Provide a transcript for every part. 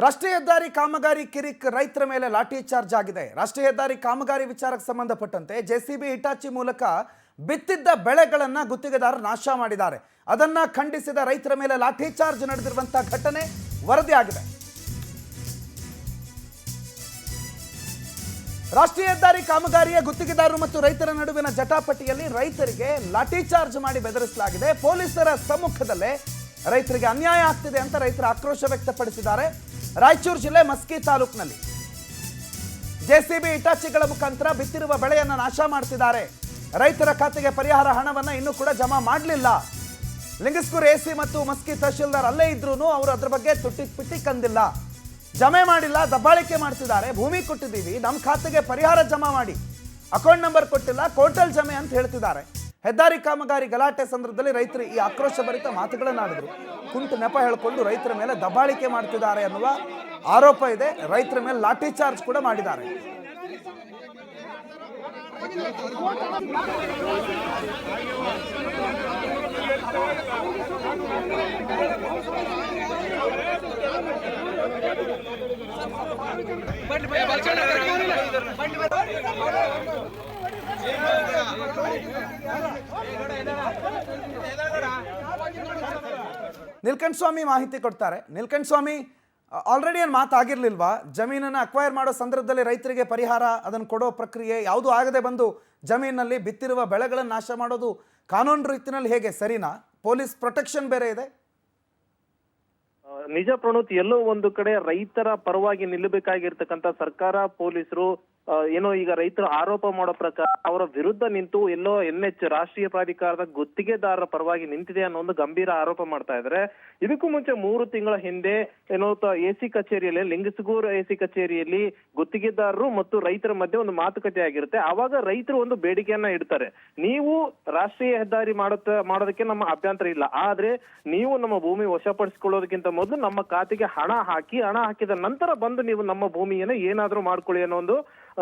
ರಾಷ್ಟ್ರೀಯ ಹೆದ್ದಾರಿ ಕಾಮಗಾರಿ ಕಿರಿಕ್ ರೈತರ ಮೇಲೆ ಲಾಠಿ ಚಾರ್ಜ್ ಆಗಿದೆ. ರಾಷ್ಟ್ರೀಯ ಹೆದ್ದಾರಿ ಕಾಮಗಾರಿ ವಿಚಾರಕ್ಕೆ ಸಂಬಂಧಪಟ್ಟಂತೆ ಜೆಸಿಬಿ ಹಿಟಾಚಿ ಮೂಲಕ ಬಿತ್ತಿದ್ದ ಬೆಳೆಗಳನ್ನು ಗುತ್ತಿಗೆದಾರರು ನಾಶ ಮಾಡಿದ್ದಾರೆ. ಅದನ್ನ ಖಂಡಿಸಿದ ರೈತರ ಮೇಲೆ ಲಾಠಿ ಚಾರ್ಜ್ ನಡೆದಿರುವಂತಹ ಘಟನೆ ವರದಿಯಾಗಿದೆ. ರಾಷ್ಟ್ರೀಯ ಹೆದ್ದಾರಿ ಕಾಮಗಾರಿಯ ಗುತ್ತಿಗೆದಾರರು ಮತ್ತು ರೈತರ ನಡುವಿನ ಜಟಾಪಟಿಯಲ್ಲಿ ರೈತರಿಗೆ ಲಾಠಿ ಚಾರ್ಜ್ ಮಾಡಿ ಬೆದರಿಸಲಾಗಿದೆ. ಪೊಲೀಸರ ಸಮ್ಮುಖದಲ್ಲೇ ರೈತರಿಗೆ ಅನ್ಯಾಯ ಆಗ್ತಿದೆ ಅಂತ ರೈತರ ಆಕ್ರೋಶ ವ್ಯಕ್ತಪಡಿಸಿದ್ದಾರೆ. ರಾಯಚೂರು ಜಿಲ್ಲೆ ಮಸ್ಕಿ ತಾಲೂಕಿನಲ್ಲಿ ಜೆಸಿಬಿ ಹಿಟಾಚಿಗಳ ಮುಖಾಂತರ ಬಿತ್ತಿರುವ ಬೆಳೆಯನ್ನು ನಾಶ ಮಾಡ್ತಿದ್ದಾರೆ. ರೈತರ ಖಾತೆಗೆ ಪರಿಹಾರ ಹಣವನ್ನು ಇನ್ನೂ ಕೂಡ ಜಮಾ ಮಾಡಲಿಲ್ಲ. ಲಿಂಗಸ್ಕೂರು ಎಸಿ ಮತ್ತು ಮಸ್ಕಿ ತಹಶೀಲ್ದಾರ್ ಅಲ್ಲೇ ಇದ್ರೂ ಅವರು ಅದ್ರ ಬಗ್ಗೆ ತುಟ್ಟಿ ಕಂದಿಲ್ಲ, ಜಮೆ ಮಾಡಿಲ್ಲ, ದಬ್ಬಾಳಿಕೆ ಮಾಡ್ತಿದ್ದಾರೆ. ಭೂಮಿ ಕೊಟ್ಟಿದ್ದೀವಿ, ನಮ್ಮ ಖಾತೆಗೆ ಪರಿಹಾರ ಜಮಾ ಮಾಡಿ, ಅಕೌಂಟ್ ನಂಬರ್ ಕೊಟ್ಟಿಲ್ಲ, ಕೋರ್ಟಲ್ ಜಮೆ ಅಂತ ಹೇಳ್ತಿದ್ದಾರೆ. ಹೆದ್ದಾರಿ ಕಾಮಗಾರಿ ಗಲಾಟೆ ಸಂದರ್ಭದಲ್ಲಿ ರೈತರು ಈ ಆಕ್ರೋಶ ಭರಿತ ಮಾತುಗಳನ್ನಾಡಿದ್ರು. ಕುಂಟು ನೆಪ ಹೇಳಿಕೊಂಡು ರೈತರ ಮೇಲೆ ದಬ್ಬಾಳಿಕೆ ಮಾಡ್ತಿದ್ದಾರೆ ಅನ್ನುವ ಆರೋಪ ಇದೆ. ರೈತರ ಮೇಲೆ ಲಾಠಿ ಚಾರ್ಜ್ ಕೂಡ ಮಾಡಿದ್ದಾರೆ. ನಿಲ್ಕಂಠ ಸ್ವಾಮಿ ಮಾಹಿತಿ ಕೊಡ್ತಾರೆ. ನಿಲ್ಕಂಠ ಸ್ವಾಮಿ, ಆಲ್ರೆಡಿ ಏನು ಮಾತಾಗಿರ್ಲಿಲ್ವಾ? ಜಮೀನನ್ನು ಅಕ್ವೈರ್ ಮಾಡೋ ಸಂದರ್ಭದಲ್ಲಿ ರೈತರಿಗೆ ಪರಿಹಾರ ಅದನ್ನು ಕೊಡೋ ಪ್ರಕ್ರಿಯೆ ಯಾವುದೂ ಆಗದೆ ಬಂದು ಜಮೀನಲ್ಲಿ ಬಿತ್ತಿರುವ ಬೆಳೆಗಳನ್ನು ನಾಶ ಮಾಡೋದು ಕಾನೂನು ರೀತಿಯಲ್ಲಿ ಹೇಗೆ ಸರಿನಾ? ಪೊಲೀಸ್ ಪ್ರೊಟೆಕ್ಷನ್ ಬೇರೆ ಇದೆ. ನಿಜ ಪ್ರಣೋತ್, ಎಲ್ಲೋ ಒಂದು ಕಡೆ ರೈತರ ಪರವಾಗಿ ನಿಲ್ಲಬೇಕಾಗಿರ್ತಕ್ಕಂಥ ಸರ್ಕಾರ, ಪೊಲೀಸರು ಏನೋ ಈಗ ರೈತರು ಆರೋಪ ಮಾಡೋ ಪ್ರಕಾರ ಅವರ ವಿರುದ್ಧ ನಿಂತು ಎಲ್ಲೋ NH ರಾಷ್ಟ್ರೀಯ ಪ್ರಾಧಿಕಾರದ ಗುತ್ತಿಗೆದಾರರ ಪರವಾಗಿ ನಿಂತಿದೆ ಅನ್ನೋ ಒಂದು ಗಂಭೀರ ಆರೋಪ ಮಾಡ್ತಾ ಇದ್ದಾರೆ. ಇದಕ್ಕೂ ಮುಂಚೆ 3 ತಿಂಗಳ ಹಿಂದೆ ಏನೋ ಎಸಿ ಕಚೇರಿಯಲ್ಲಿ, ಲಿಂಗಸ್ಗೂರು ಎಸಿ ಕಚೇರಿಯಲ್ಲಿ ಗುತ್ತಿಗೆದಾರರು ಮತ್ತು ರೈತರ ಮಧ್ಯೆ ಒಂದು ಮಾತುಕತೆ ಆಗಿರುತ್ತೆ. ಆವಾಗ ರೈತರು ಒಂದು ಬೇಡಿಕೆಯನ್ನ ಇಡ್ತಾರೆ. ನೀವು ರಾಷ್ಟ್ರೀಯ ಹೆದ್ದಾರಿ ಮಾಡೋದಕ್ಕೆ ನಮ್ಮ ಅಭ್ಯಂತರ ಇಲ್ಲ, ಆದ್ರೆ ನೀವು ನಮ್ಮ ಭೂಮಿ ವಶಪಡಿಸಿಕೊಳ್ಳೋದಕ್ಕಿಂತ ಮೊದಲು ನಮ್ಮ ಖಾತೆಗೆ ಹಣ ಹಾಕಿದ ನಂತರ ಬಂದು ನೀವು ನಮ್ಮ ಭೂಮಿಯನ್ನು ಏನಾದ್ರೂ ಮಾಡ್ಕೊಳ್ಳಿ ಅನ್ನೋ ಒಂದು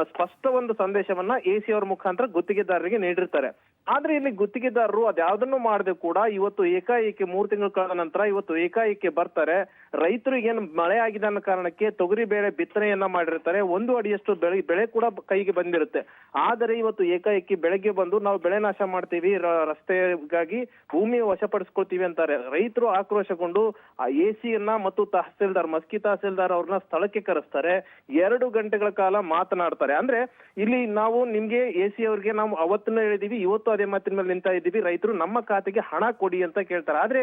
ಸ್ಪಷ್ಟ ಒಂದು ಸಂದೇಶವನ್ನ ಎಸಿ ಅವರ ಮುಖಾಂತರ ಗುತ್ತಿಗೆದಾರರಿಗೆ ನೀಡಿರ್ತಾರೆ. ಆದ್ರೆ ಇಲ್ಲಿ ಗುತ್ತಿಗೆದಾರರು ಅದ್ಯಾವುದನ್ನು ಮಾಡದೆ ಕೂಡ ಇವತ್ತು ಏಕಾಏಕಿ 3 ತಿಂಗಳ ಕಳೆದ ನಂತರ ಇವತ್ತು ಏಕಾಏಕಿ ಬರ್ತಾರೆ. ರೈತರಿಗೆ ಏನು ಮಳೆ ಆಗಿದೆ ಅನ್ನೋ ಕಾರಣಕ್ಕೆ ತೊಗರಿ ಬೇಳೆ ಬಿತ್ತನೆಯನ್ನ ಮಾಡಿರ್ತಾರೆ. 1 ಅಡಿಯಷ್ಟು ಬೆಳೆ ಕೂಡ ಕೈಗೆ ಬಂದಿರುತ್ತೆ. ಆದರೆ ಇವತ್ತು ಏಕಾಏಕಿ ಬೆಳಗ್ಗೆ ಬಂದು ನಾವು ಬೆಳೆ ನಾಶ ಮಾಡ್ತೀವಿ, ರಸ್ತೆಗಾಗಿ ಭೂಮಿ ವಶಪಡಿಸ್ಕೊಳ್ತೀವಿ ಅಂತಾರೆ. ರೈತರು ಆಕ್ರೋಶಗೊಂಡು ಆ ಎಸಿಯನ್ನ ಮತ್ತು ತಹಸೀಲ್ದಾರ್, ಮಸ್ಕಿ ತಹಸೀಲ್ದಾರ್ ಅವ್ರನ್ನ ಸ್ಥಳಕ್ಕೆ ಕರೆಸ್ತಾರೆ. 2 ಗಂಟೆಗಳ ಕಾಲ ಮಾತನಾಡ್ತಾರೆ. ಅಂದ್ರೆ ಇಲ್ಲಿ ನಾವು ನಿಮ್ಗೆ ಎಸಿ ಅವ್ರಿಗೆ ನಾವು ಅವತ್ತನ್ನು ಹೇಳಿದೀವಿ, ಇವತ್ತು ಅದೇ ಮಾತಿನ ಮೇಲೆ ನಿಂತ ಇದ್ದೀವಿ, ರೈತರು ನಮ್ಮ ಖಾತೆಗೆ ಹಣ ಕೊಡಿ ಅಂತ ಕೇಳ್ತಾರೆ. ಆದ್ರೆ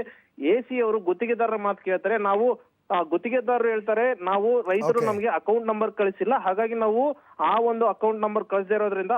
ಎಸಿ ಅವರು ಗುತ್ತಿಗೆದಾರರ ಮಾತು ಕೇಳ್ತಾರೆ. ನಾವು ಗುತ್ತಿಗೆದಾರರು ಹೇಳ್ತಾರೆ, ನಾವು ರೈತರು ನಮ್ಗೆ ಅಕೌಂಟ್ ನಂಬರ್ ಕಳಿಸಿಲ್ಲ, ಹಾಗಾಗಿ ನಾವು ಆ ಒಂದು ಅಕೌಂಟ್ ನಂಬರ್ ಕಳಿಸದೇ ಇರೋದ್ರಿಂದ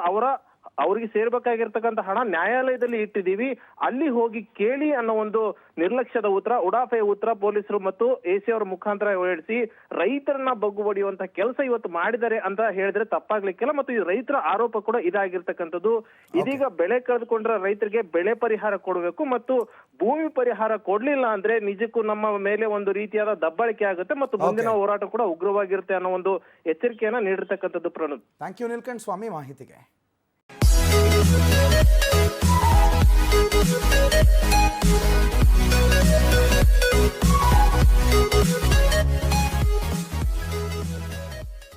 ಅವ್ರಿಗೆ ಸೇರ್ಬೇಕಾಗಿರ್ತಕ್ಕಂಥ ಹಣ ನ್ಯಾಯಾಲಯದಲ್ಲಿ ಇಟ್ಟಿದೀವಿ, ಅಲ್ಲಿ ಹೋಗಿ ಕೇಳಿ ಅನ್ನೋ ಒಂದು ನಿರ್ಲಕ್ಷ್ಯದ ಉತ್ತರ, ಉಡಾಫೆಯ ಉತ್ತರ ಪೊಲೀಸರು ಮತ್ತು ಎಸಿ ಅವರ ಮುಖಾಂತರ ಹೊರಡಿಸಿ ರೈತರನ್ನ ಬಗ್ಗು ಹೊಡೆಯುವಂತ ಕೆಲಸ ಇವತ್ತು ಮಾಡಿದ್ದಾರೆ ಅಂತ ಹೇಳಿದ್ರೆ ತಪ್ಪಾಗ್ಲಿಕ್ಕಿಲ್ಲ. ಮತ್ತು ಈ ರೈತರ ಆರೋಪ ಕೂಡ ಇದಾಗಿರ್ತಕ್ಕಂಥದ್ದು. ಇದೀಗ ಬೆಳೆ ಕಳೆದುಕೊಂಡ್ರೆ ರೈತರಿಗೆ ಬೆಳೆ ಪರಿಹಾರ ಕೊಡಬೇಕು ಮತ್ತು ಭೂಮಿ ಪರಿಹಾರ ಕೊಡ್ಲಿಲ್ಲ ಅಂದ್ರೆ ನಿಜಕ್ಕೂ ನಮ್ಮ ಮೇಲೆ ಒಂದು ರೀತಿಯಾದ ದಬ್ಬಾಳಿಕೆ ಆಗುತ್ತೆ ಮತ್ತು ಮುಂದಿನ ಹೋರಾಟ ಕೂಡ ಉಗ್ರವಾಗಿರುತ್ತೆ ಅನ್ನೋ ಒಂದು ಎಚ್ಚರಿಕೆಯನ್ನ ನೀಡಿರ್ತಕ್ಕಂಥದ್ದು. ಪ್ರಣೋದ್, ಥ್ಯಾಂಕ್ ಯು ನಿಲ್ಕಂಠ ಸ್ವಾಮಿ ಮಾಹಿತಿಗೆ.